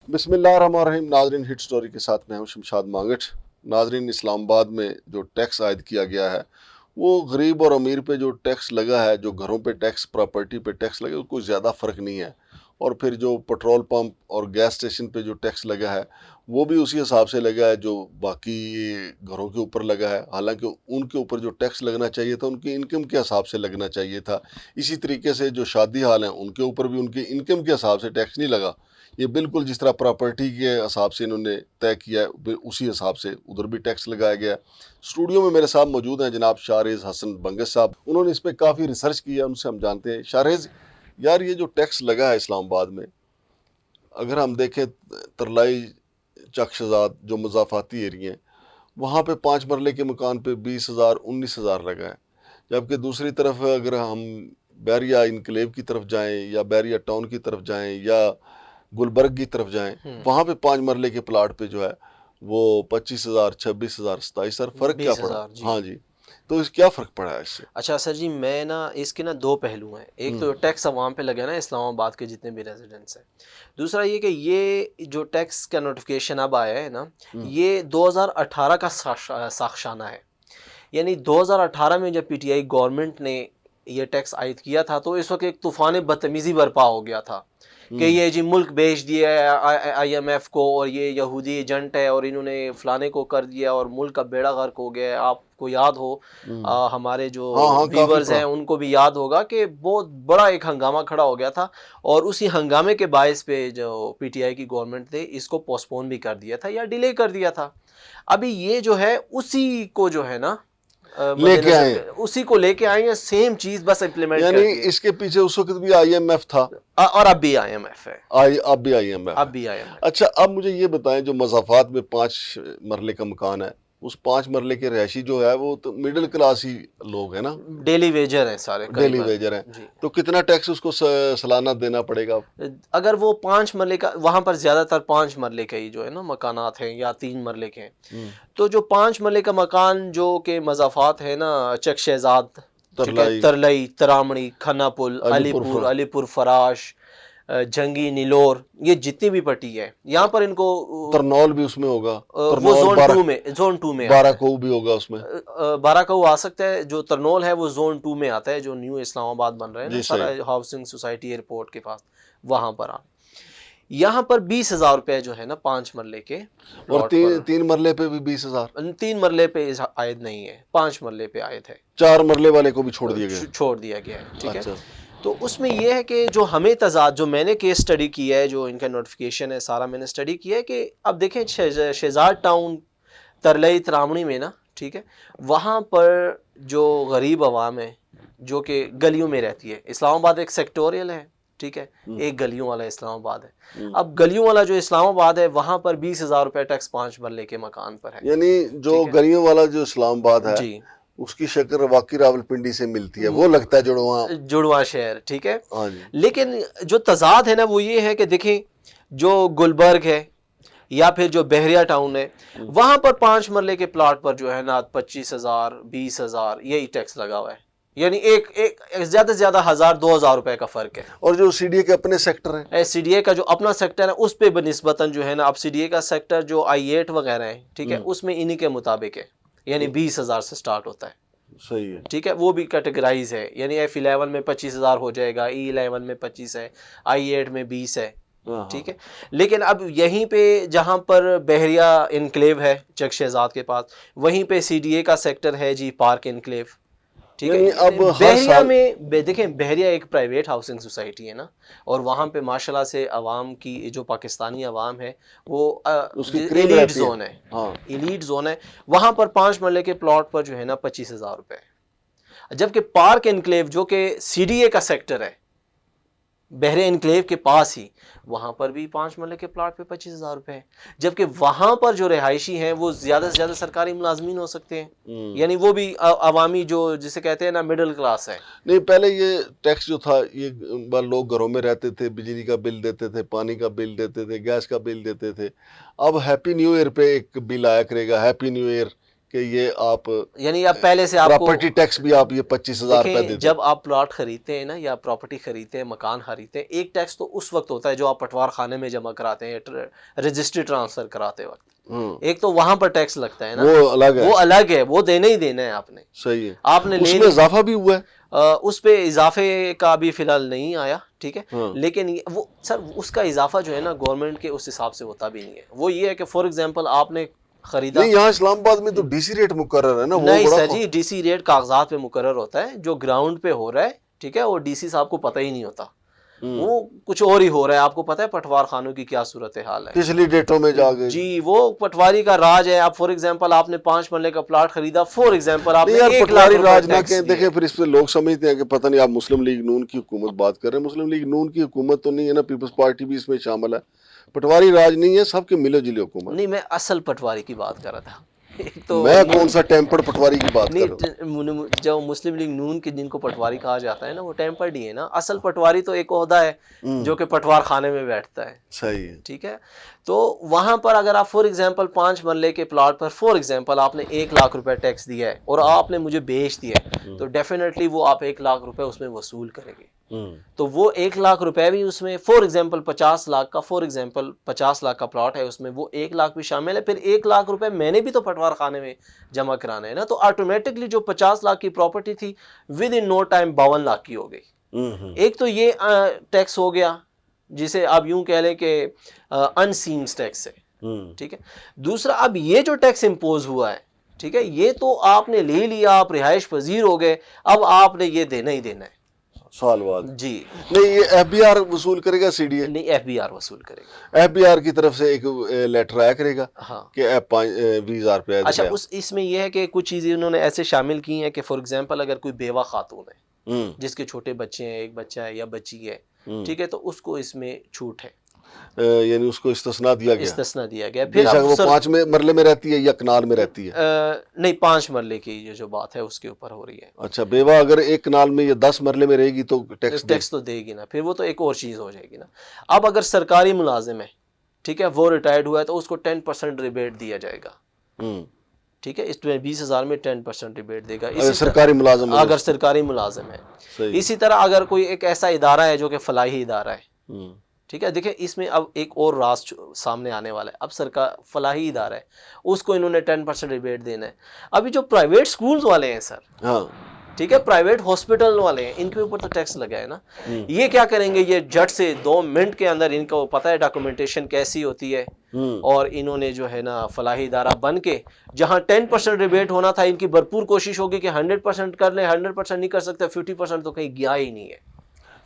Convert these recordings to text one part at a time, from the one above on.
بسم اللہ الرحمن الرحیم. ناظرین, ہٹ سٹوری کے ساتھ میں ہوں شمشاد مانگٹ. ناظرین, اسلام آباد میں جو ٹیکس عائد کیا گیا ہے وہ غریب اور امیر پہ جو ٹیکس لگا ہے, جو گھروں پہ ٹیکس, پراپرٹی پہ ٹیکس لگا ہے, کوئی زیادہ فرق نہیں ہے. اور پھر جو پٹرول پمپ اور گیس اسٹیشن پہ جو ٹیکس لگا ہے وہ بھی اسی حساب سے لگا ہے جو باقی گھروں کے اوپر لگا ہے. حالانکہ ان کے اوپر جو ٹیکس لگنا چاہیے تھا ان کی انکم کے حساب سے لگنا چاہیے تھا. اسی طریقے سے جو شادی حال ہیں ان کے اوپر بھی ان کی انکم کے حساب سے ٹیکس نہیں لگا. یہ بالکل جس طرح پراپرٹی کے حساب سے انہوں نے طے کیا ہے اسی حساب سے ادھر بھی ٹیکس لگایا گیا ہے. اسٹوڈیو میں میرے ساتھ موجود ہیں جناب شاہریز حسن بنگس صاحب. انہوں نے اس پہ کافی ریسرچ کیا ہے, ان سے ہم جانتے ہیں. شاہریز یار, یہ جو ٹیکس لگا ہے اسلام آباد میں, اگر ہم دیکھیں ترلائی, چک شزاد جو مضافاتی ایریا ہیں, وہاں پہ 5 مرلے کے مکان پہ 20,000 19,000 لگا ہے. جبکہ دوسری طرف اگر ہم بیریا انکلیو کی طرف جائیں یا بیریا ٹاؤن کی طرف جائیں یا گلبرگ کی طرف جائیں, وہاں پہ 5 مرلے کے پلاٹ پہ جو ہے وہ 25,000 26,000 27,000. فرق کیا پڑا؟ 20,000 جی. ہاں جی, تو اس کیا فرق پڑا ہے اس سے؟ اچھا سر جی, میں اس کے دو پہلو ہیں. ایک تو ٹیکس عوام پہ لگے نا اسلام آباد کے جتنے بھی ریزیڈنٹس ہیں. دوسرا یہ کہ یہ جو ٹیکس کا نوٹیفیکیشن اب آیا ہے نا, یہ 2018 کا ساخشانہ ہے. یعنی 2018 میں جب پی ٹی آئی گورنمنٹ نے یہ ٹیکس عائد کیا تھا تو اس وقت ایک طوفان بدتمیزی برپا ہو گیا تھا کہ یہ جی ملک بیچ دیا ہے آئی ایم ایف کو, اور یہ یہودی ایجنٹ ہے اور انہوں نے فلانے کو کر دیا اور ملک کا بیڑا غرق ہو گیا ہے. آپ کو یاد ہو, ہمارے جو ویورز ہیں ان کو بھی یاد ہوگا کہ بہت بڑا ایک ہنگامہ کھڑا ہو گیا تھا, اور اسی ہنگامے کے باعث پہ جو پی ٹی آئی کی گورنمنٹ نے اس کو پوسٹ پون بھی کر دیا تھا یا ڈیلے کر دیا تھا. ابھی یہ جو ہے اسی کو جو ہے نا لے کے آئے, اسی کو لے کے آئے ہیں, سیم چیز بس امپلیمنٹ کر یعنی اس کے پیچھے اس وقت بھی آئی ایم ایف تھا اور اب بھی آئی ایم ایف ہے. اب بھی آئی ایم ایف. اب بھی آئی ایم ایف. اچھا, اب مجھے یہ بتائیں, جو مضافات میں 5 مرلے کا مکان ہے, اس 5 مرلے کے رہائشی جو ہے وہ تو مڈل کلاس ہی لوگ ہیں نا, ڈیلی ویجر ہیں سارے, ڈیلی ویجر ہیں, تو کتنا ٹیکس اس کو سالانہ دینا پڑے گا؟ اگر وہ 5 مرلے کا, وہاں پر زیادہ تر 5 مرلے کے ہی جو ہے نا مکانات ہیں یا 3 مرلے کے ہیں, تو جو 5 مرلے کا مکان جو کہ مضافات ہے نا, چک شہزاد, ترلائی, ترامڑی, کھنا پل, علی پور فراش, جنگی, نیلور, یہ جتنی بھی پٹی ہے یہاں پر ان کو, ترنول بھی اس میں ہوگا, وہ زون 2 میں بارہ بھی ہوگا اس میں, بارہ کو آ سکتا ہے. جو ترنول ہے وہ زون 2 میں آتا ہے, جو نیو اسلام آباد بن رہے ہیں نا سارا ہاؤسنگ سوسائٹی ایئرپورٹ کے پاس, وہاں پر یہاں پر 20,000 روپے جو ہے نا 5 مرلے کے, اور 3 مرلے پہ بھی 20,000. 3 مرلے پہ عائد نہیں ہے, 5 مرلے پہ عائد ہے. 4 مرلے والے کو بھی چھوڑ دیا گیا ہے. ٹھیک ہے, تو اس میں یہ ہے کہ جو ہمیں تضاد, جو میں نے کیس اسٹڈی کیا ہے, جو ان کا نوٹیفیکیشن ہے سارا میں نے اسٹڈی کیا ہے, کہ اب دیکھیں شہزاد ٹاؤن, ترلئی, ترامڑی میں نا, ٹھیک ہے, وہاں پر جو غریب عوام ہے جو کہ گلیوں میں رہتی ہے, اسلام آباد ایک سیکٹوریل ہے, ٹھیک ہے, ایک گلیوں والا اسلام آباد ہے. اب گلیوں والا جو اسلام آباد ہے وہاں پر 20,000 روپے ٹیکس 5 مرلے کے مکان پر ہے. یعنی جو گلیوں والا جو اسلام آباد ہے جی, اس کی شکل واقعی راولپنڈی سے ملتی ہے, وہ لگتا ہے جڑواں شہر. ٹھیک ہے, لیکن جو تضاد ہے نا وہ یہ ہے کہ دیکھیں جو گلبرگ ہے یا پھر جو بحریہ ٹاؤن ہے, وہاں پر 5 مرلے کے پلاٹ پر جو ہے نا 25,000 20,000 یہی ٹیکس لگا ہوا ہے. یعنی ایک زیادہ سے زیادہ 1,000-2,000 روپے کا فرق ہے. اور جو سی ڈی اے کے اپنے سیکٹر ہیں, ایس سی ڈی اے کا جو اپنا سیکٹر ہے اس پہ بنسبتاً جو ہے نا, اب سی ڈی اے کا سیکٹر جو I-8 وغیرہ ہے, ٹھیک ہے, اس میں انہی کے مطابق ہے, یعنی 20,000 سے سٹارٹ ہوتا ہے. صحیح ہے, ٹھیک ہے, وہ بھی کیٹیگرائز ہے, یعنی F11 میں 25,000 ہو جائے گا, E11 میں 25 ہے, I-8 میں 20 ہے. ٹھیک ہے, لیکن اب یہیں پہ جہاں پر بحریہ انکلیو ہے چک شہزاد کے پاس, وہیں پہ سی ڈی اے کا سیکٹر ہے جی پارک انکلیو. ٹھیک ہے, اب بحریہ میں دیکھیں بحریہ ایک پرائیویٹ ہاؤسنگ سوسائٹی ہے نا, اور وہاں پہ ماشاءاللہ سے عوام کی, جو پاکستانی عوام ہے وہ ایلیٹ زون ہے, ایلیٹ زون ہے. وہاں پر 5 مرلے کے پلاٹ پر جو ہے نا 25,000 روپے, جبکہ پارک انکلیو جو کہ سی ڈی اے کا سیکٹر ہے بحریہ انکلیو کے پاس ہی, وہاں پر بھی 5 مرلے کے پلاٹ پہ 25,000 روپے ہیں, جبکہ وہاں پر جو رہائشی ہیں وہ زیادہ سے زیادہ سرکاری ملازمین ہو سکتے ہیں, یعنی وہ بھی عوامی جو جسے کہتے ہیں نا مڈل کلاس ہے. نہیں, پہلے یہ ٹیکس جو تھا یہ لوگ گھروں میں رہتے تھے, بجلی کا بل دیتے تھے, پانی کا بل دیتے تھے, گیس کا بل دیتے تھے. اب ہیپی نیو ایئر پہ ایک بل آیا کرے گا, ہیپی نیو ایئر, کہ یہ آپ یعنی اب پہلے سے آپ کو پراپرٹی ٹیکس بھی آپ یہ 25,000 روپے دے دیں. جب آپ پلاٹ خریدتے ہیں نا یا پراپرٹی خریدتے ہیں مکان خریدتے ہیں ایک ٹیکس تو اس وقت ہوتا ہے جو آپ پٹوار خانے میں جمع کراتے ہیں رجسٹری ٹرانسفر کراتے وقت. ایک تو وہاں پر ٹیکس لگتا ہے نا وہ الگ ہے وہ دینا ہی دینا ہے آپ نے. صحیح ہے. آپ نے اس میں اضافہ بھی ہوا ہے اس پہ اضافے کا بھی فی الحال نہیں آیا ٹھیک ہے. لیکن وہ سر اس کا اضافہ جو ہے نا گورنمنٹ کے اس حساب سے ہوتا بھی نہیں ہے. وہ یہ ہے کہ فار ایگزامپل آپ نے خریدا نہیں, یہاں اسلام آباد میں تو ڈی سی ریٹ مقرر ہے نا. نہیں سر جی ڈی سی ریٹ کاغذات پہ مقرر ہوتا ہے جو گراؤنڈ پہ ہو رہا ہے ٹھیک ہے. اور ڈی سی صاحب کو پتہ ہی نہیں ہوتا وہ کچھ اور ہی ہو رہا ہے. آپ کو پتہ ہے پٹوار خانوں کی کیا صورتحال ہے پچھلی ڈیٹوں میں جا گئے جی وہ پٹواری کا راج ہے. آپ فار ایگزامپل آپ نے 5 مرلے کا پلاٹ خریدا فار ایگزامپل آپ نے 1 لاکھ راج نہ کہیں. دیکھیں پھر اس پہ لوگ سمجھتے ہیں کہ پتہ نہیں آپ مسلم لیگ نون کی حکومت بات کر رہے ہیں. مسلم لیگ نون کی حکومت تو نہیں ہے نا, پیپلز پارٹی بھی اس میں شامل ہے. پٹواری راج نہیں ہے, سب کے ملے جلے حکومت. نہیں میں اصل پٹواری کی بات کر رہا تھا. تو میں کون سا ٹیمپرڈ پٹواری کی بات کر رہا ہوں. جو مسلم لیگ نون کے جن کو پٹواری کہا جاتا ہے نا وہ ٹیمپرڈ ہی ہے نا. اصل پٹواری تو ایک عہدہ ہے جو کہ پٹوار خانے میں بیٹھتا ہے. صحیح ہے ٹھیک ہے. تو وہاں پر اگر آپ فار ایگزامپل 5 مرلے کے پلاٹ پر فار ایگزامپل آپ نے 1 لاکھ روپے ٹیکس دیا ہے اور آپ نے مجھے بیچ دیا ہے تو ڈیفینیٹلی وہ آپ 1 لاکھ روپے اس میں وصول کریں گے. تو وہ 1 لاکھ روپے بھی اس میں فار ایگزامپل 50 لاکھ کا فار ایگزامپل 50 لاکھ کا پلاٹ ہے اس میں وہ 1 لاکھ بھی شامل ہے. پھر 1 لاکھ روپے میں نے بھی تو پٹوار خانے میں جمع کرانا ہے نا. تو آٹومیٹکلی جو 50 لاکھ کی پراپرٹی تھی within no time 52 lakh کی ہو گئی. ایک تو یہ ٹیکس ہو گیا جسے آپ یوں کہہ لیں کہ ان سینس ٹیکس ہے ٹھیک ہے. دوسرا اب یہ جو ٹیکس امپوز ہوا ہے ٹھیک ہے یہ تو آپ نے لے لیا, آپ رہائش پذیر ہو گئے, اب آپ نے یہ دینا ہی دینا ہے سال بعد. جی نہیں یہ ایف بی آر وصول کرے گا, سی ڈی اے نہیں ایف بی آر وصول کرے گا. ایف بی آر کی طرف سے ایک لیٹر آیا کرے گا ہاں کہ 20,000 روپے. اچھا اس میں یہ ہے کہ کچھ چیزیں انہوں نے ایسے شامل کی ہیں کہ فار ایگزامپل اگر کوئی بیوہ خاتون ہے جس کے چھوٹے بچے ہیں, ایک بچہ ہے یا بچی ہے ٹھیک ہے, تو اس کو اس میں چھوٹ ہے, یعنی اس کو استثناء دیا گیا. استثناء دیا گیا. پھر وہ 5 مرلے میں رہتی ہے یا کنال میں رہتی ہے. نہیں 5 مرلے کی جو بات ہے اس کے اوپر ہو رہی ہے. اچھا بیوہ اگر ایک کنال میں یا 10 مرلے میں رہے گی تو ٹیکس تو دے گی نا, پھر وہ تو ایک اور چیز ہو جائے گی نا. اب اگر سرکاری ملازم ہے ٹھیک ہے وہ ریٹائرڈ ہوا ہے تو اس کو 10% ریبیٹ دیا جائے گا ٹھیک ہے. اس میں 20,000 میں 10% ریبیٹ دے گا سرکاری ملازم اگر سرکاری ملازم ہے. اسی طرح اگر کوئی ایک ایسا ادارہ ہے جو کہ فلاحی ادارہ ہے ٹھیک ہے. دیکھیں اس میں اب ایک اور راز سامنے آنے والا ہے. اب فلاحی ادارہ ہے اس کو انہوں نے 10% ریبیٹ دینا ہے. ابھی جو پرائیویٹ سکولز والے ہیں سر ٹھیک ہے, پرائیویٹ ہاسپٹل والے ہیں, ان کے اوپر تو ٹیکس لگا ہے نا. یہ کیا کریں گے, یہ جٹ سے 2 منٹ کے اندر ان کو پتہ ہے ڈاکومنٹیشن کیسی ہوتی ہے, اور انہوں نے جو ہے نا فلاحی ادارہ بن کے جہاں 10% ریبیٹ ہونا تھا ان کی بھرپور کوشش ہوگی کہ 100% کر لیں. 100% نہیں کر سکتے, 50% تو کہیں گیا ہی نہیں ہے.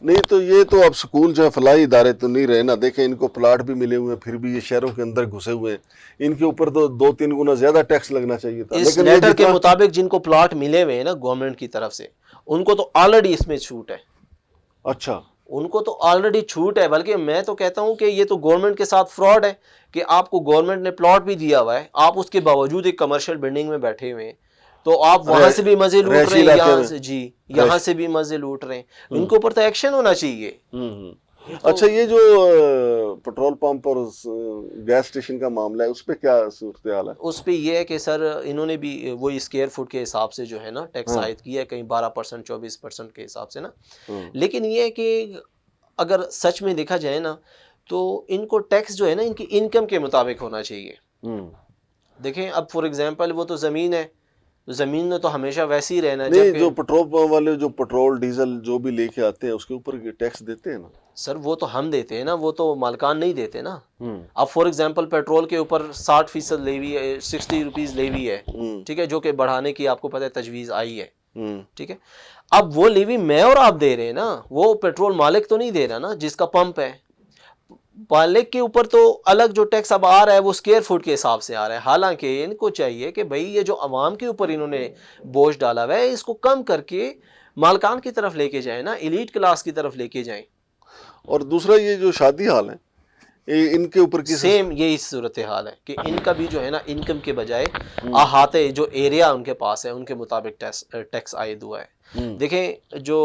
نہیں تو یہ تو اب سکول جو ہے فلاحی ادارے تو نہیں رہے نا. دیکھیں ان کو پلاٹ بھی ملے ہوئے ہیں پھر بھی یہ شہروں کے اندر گھسے ہوئے ہیں, ان کے اوپر تو 2-3 گنا زیادہ ٹیکس لگنا چاہیے تھا. اس لیٹر کے مطابق جن کو پلاٹ ملے ہوئے ہیں نا گورنمنٹ کی طرف سے ان کو تو آلریڈی اس میں چھوٹ ہے. اچھا ان کو تو آلریڈی چھوٹ ہے, بلکہ میں تو کہتا ہوں کہ یہ تو گورنمنٹ کے ساتھ فراڈ ہے کہ آپ کو گورنمنٹ نے پلاٹ بھی دیا ہوا ہے, آپ اس کے باوجود ایک کمرشل بلڈنگ میں بیٹھے ہوئے ہیں, تو آپ وہاں سے بھی مزے لوٹ رہے ہیں, یہاں سے جی یہاں سے بھی مزے لوٹ رہے ہیں. ان کے اوپر تو ایکشن ہونا چاہیے. اچھا یہ جو پٹرول پمپ اور گیس اسٹیشن کا معاملہ ہے اس پہ کیا صورتحال ہے؟ اس پہ یہ ہے کہ سر انہوں نے بھی وہی اسکوائر فٹ کے حساب سے جو ہے نا ٹیکس عائد کیا ہے, کہیں 12% 24% کے حساب سے نا. لیکن یہ ہے کہ اگر سچ میں دیکھا جائے نا تو ان کو ٹیکس جو ہے نا ان کی انکم کے مطابق ہونا چاہیے. دیکھیں اب فار ایگزامپل وہ تو زمین ہے, زمین میں تو ہمیشہ ویسے ہی رہنا ہے. نہیں جو پٹرول پمپ والے جو پٹرول ڈیزل جو بھی لے کے آتے ہیں اس کے اوپر ٹیکس دیتے ہیں نا سر. وہ تو ہم دیتے ہیں نا, وہ تو مالکان نہیں دیتے نا. اب فار ایگزامپل پیٹرول کے اوپر 60% لیوی ہے, 60 روپیز لیوی ہے ٹھیک ہے, جو کہ بڑھانے کی آپ کو پتہ ہے تجویز آئی ہے ٹھیک ہے. اب وہ لیوی میں اور آپ دے رہے ہیں نا, وہ پیٹرول مالک تو نہیں دے رہا نا جس کا پمپ ہے. مالک کے اوپر تو الگ جو ٹیکس اب آ رہا ہے وہ اسکوائر فٹ کے حساب سے آ رہا ہے. حالانکہ ان کو چاہیے کہ بھئی یہ جو عوام کے اوپر انہوں نے بوجھ ڈالا ہوا ہے اس کو کم کر کے مالکان کی طرف لے کے جائیں نا, ایلیٹ کلاس کی طرف لے کے جائیں. اور دوسرا یہ جو شادی حال ہے ان کے اوپر سیم یہی صورتحال ہے کہ ان کا بھی جو ہے نا انکم کے بجائے احاطے جو ایریا ان کے پاس ہے ان کے مطابق ٹیکس عائد ہوا ہے. دیکھیں جو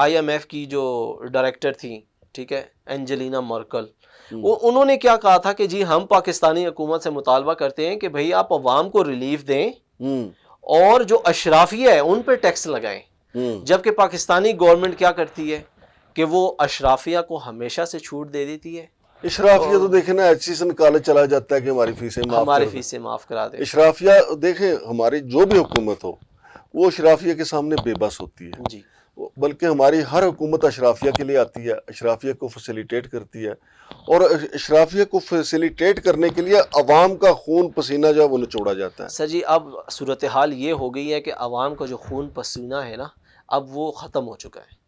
IMF کی جو ڈائریکٹر تھی ٹھیک ہے اینجلینا مرکل, انہوں نے کیا کہا تھا کہ جی ہم پاکستانی حکومت سے مطالبہ کرتے ہیں کہ بھئی آپ عوام کو ریلیف دیں اور جو اشرافیہ ہے ان پہ ٹیکس لگائیں. جبکہ پاکستانی گورنمنٹ کیا کرتی ہے کہ وہ اشرافیہ کو ہمیشہ سے چھوٹ دے دیتی ہے. اشرافیہ تو دیکھیں نا ایسی سے نکالے چلا جاتا ہے کہ ہماری فیسیں معاف ہماری کر دیں. فیسیں معاف کرا دے. اشرافیہ دیکھیں ہماری جو بھی حکومت ہو وہ اشرافیہ کے سامنے بے بس ہوتی ہے. جی بلکہ ہماری ہر حکومت اشرافیہ کے لیے آتی ہے، اشرافیہ کو فیسیلیٹیٹ کرتی ہے، اور اشرافیہ کو فیسیلیٹیٹ کرنے کے لیے عوام کا خون پسینہ جو ہے وہ نچوڑا جاتا ہے. سر جی اب صورتحال یہ ہو گئی ہے کہ عوام کا جو خون پسینہ ہے نا اب وہ ختم ہو چکا ہے.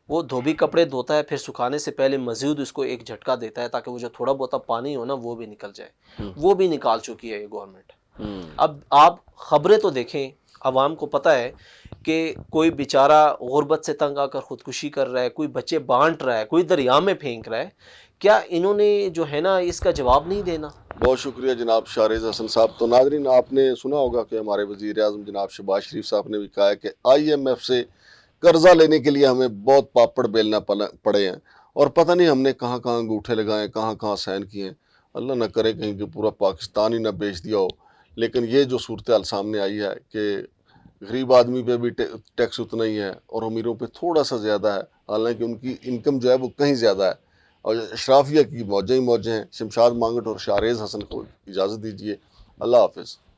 وہ دھوبی کپڑے دھوتا ہے، پھر سکھانے سے پہلے مزید اس کو ایک جھٹکا دیتا ہے تاکہ وہ جو تھوڑا بہت پانی ہو نا وہ بھی نکل جائے. وہ بھی نکال چکی ہے یہ گورنمنٹ. اب آپ خبریں تو دیکھیں، عوام کو پتہ ہے کہ کوئی بیچارہ غربت سے تنگ آ کر خودکشی کر رہا ہے، کوئی بچے بانٹ رہا ہے، کوئی دریا میں پھینک رہا ہے. کیا انہوں نے جو ہے نا اس کا جواب نہیں دینا؟ بہت شکریہ جناب شارز حسن صاحب. تو ناظرین آپ نے سنا ہوگا کہ ہمارے وزیر اعظم جناب شہباز شریف صاحب نے بھی کہا ہے کہ IMF سے قرضہ لینے کے لیے ہمیں بہت پاپڑ بیلنا پڑے ہیں، اور پتہ نہیں ہم نے کہاں کہاں انگوٹھے لگائے، کہاں کہاں سائن کیے ہیں. اللہ نہ کرے کہیں کہ پورا پاکستان ہی نہ بیچ دیا ہو. لیکن یہ جو صورتحال سامنے آئی ہے کہ غریب آدمی پہ بھی ٹیکس اتنا ہی ہے اور امیروں پہ تھوڑا سا زیادہ ہے، حالانکہ ان کی انکم جو ہے وہ کہیں زیادہ ہے، اور اشرافیہ کی موجیں ہی موجیں ہیں. شمشاد مانگٹ اور شارز حسن کو اجازت دیجیے. اللہ حافظ.